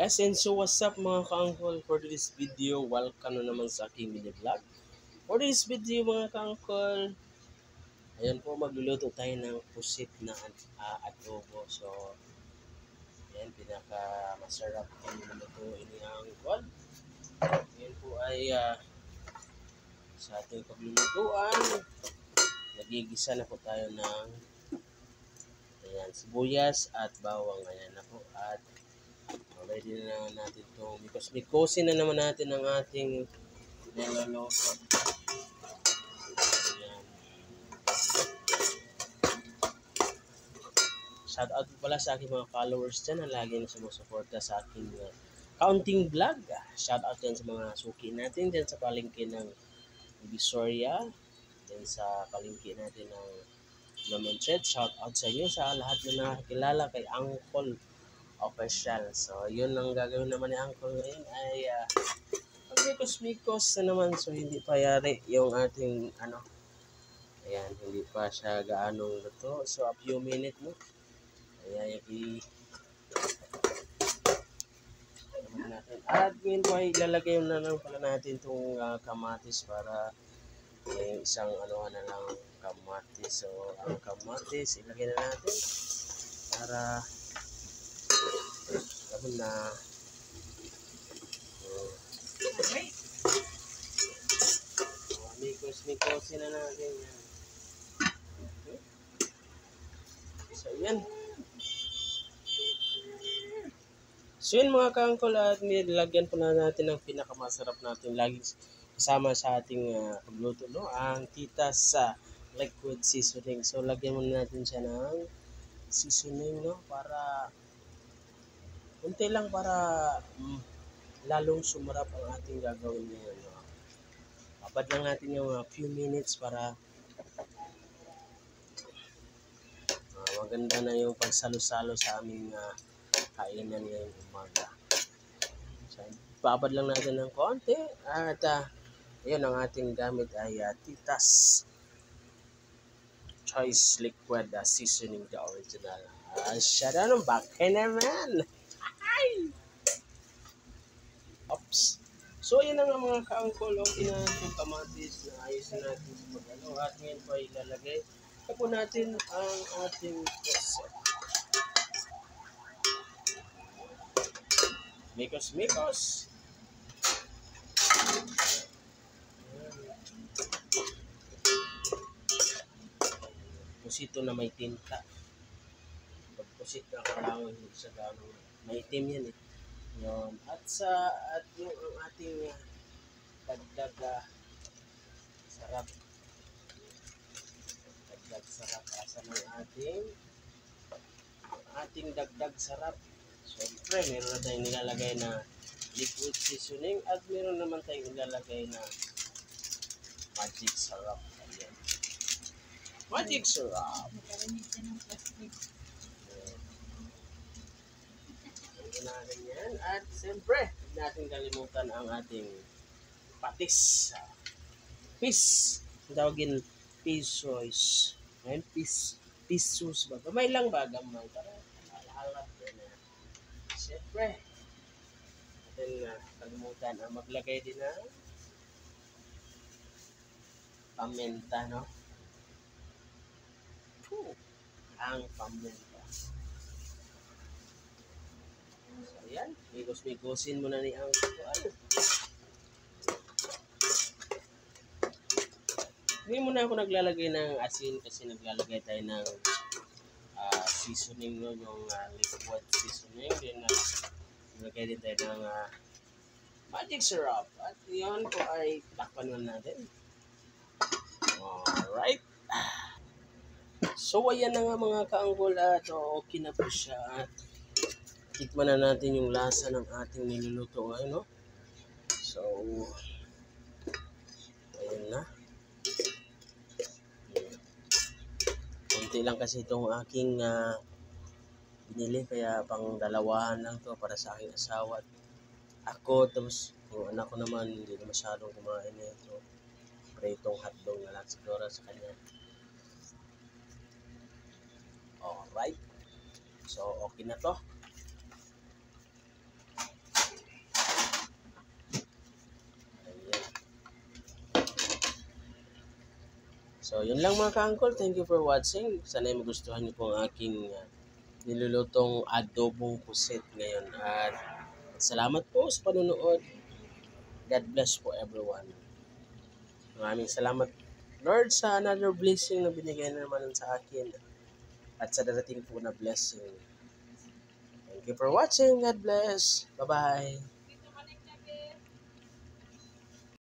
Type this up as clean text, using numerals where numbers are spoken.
Yes, and so what's up mga ka-uncle, for this video, welcome na naman sa aking mini vlog. For this video mga ka-uncle, ayan po, magluluto tayo ng pusit na adobo. So, ayan, pinaka masarap ang lulutuin ni uncle. Ayan po ay sa ating paglulutuan, nagigisa na po tayo ng ayan, sibuyas at bawang. Ayan na po, at ready na natin itong mikos-mikosin na naman natin ang ating niloloto. Ayan. Shout out pala sa aking mga followers dyan na lagi na sumusuporta sa aking counting vlog. Shout out din sa mga suki natin dyan sa palengke ng Visoria, dyan sa palengke natin ng Lumentred. Shout out sa inyo, sa lahat na nakakilala kay Uncle Official. So, yun ang gagawin naman ni Uncle ngayon ay pagmikos-mikos na naman. So, hindi pa yari yung ating ayan, hindi pa siya gaanong luto. So, a few minutes, no? Ayan, natin. At ngayon po ay ilalagay na lang pala natin itong kamatis para isang na lang kamatis. So, ang kamatis, ilagay na natin para gawin na mikos-mikosin na natin yan. Okay. So, yan. So yun mga ka-uncle, at nilagyan po na natin ng pinakamasarap natin laging kasama sa ating pagluto, no? Ang Titas sa liquid seasoning. So lagyan muna natin siya ng seasoning, no? Para unti lang, para lalong sumarap ang ating gagawin ngayon, no? Babad lang natin yung few minutes para maganda na yung pagsalo-salo sa aming kainan ngayong umaga. So, babad lang natin ng konti at yun, ang ating gamit ay Titas Choice Liquid Seasoning, the original. Siya na nung bakay naman. Oops. So, yun na nga mga ka-uncle, okay na yung kamatis na ayos na natin sa magano. At ngayon po ay ilalagay na po natin ang ating pusit. Mikos-mikos. Pusito na may tinta. Pag pusit na kailangan hindi siya gano'ng maitim yan eh. Yun. At yung ang ating dagdag sarap. Dagdag sarap. Asa ng ating dagdag sarap. Siyempre, meron na tayong nilalagay na liquid seasoning at meron naman tayong nilalagay na magic syrup. Ayan. Magic syrup. Ayan natin yan. At siyempre, hindi natin kalimutan ang ating patis. Fish. Ang tawagin pisos. Ayan, pisos ba? Gamay lang ba? Gamay. Para halat din na. Siyempre, natin kalimutan ang maglagay din ng paminta, no? Ang paminta. So, ayan. Migos-migosin muna ni ang hindi muna ako naglalagay ng asin kasi naglalagay tayo ng seasoning, no? Yung liquid seasoning. Then, naglalagay din tayo ng magic syrup. At yun po ay takpan natin. Alright. So, ayan na nga mga ka-uncle, at okay na po siya. At tikman na natin yung lasa ng ating niluluto ngayon, no? So, ayan na. Kunti lang kasi itong aking binili, kaya pang dalawahan lang to para sa aking asawa at ako. Tapos yung anak ko naman hindi na masyadong kumain nito. Pritong hotdog na lang siguro sa kanya. Alright. So, okay na to. So, yun lang mga ka-uncle. Thank you for watching. Sana ay magustuhan niyo po ang aking nilulutong adobong pusit ngayon. At salamat po sa panonood. God bless po everyone. Maraming salamat Lord sa another blessing na binigay na naman sa akin at sa darating po na blessing. Thank you for watching. God bless. Bye-bye.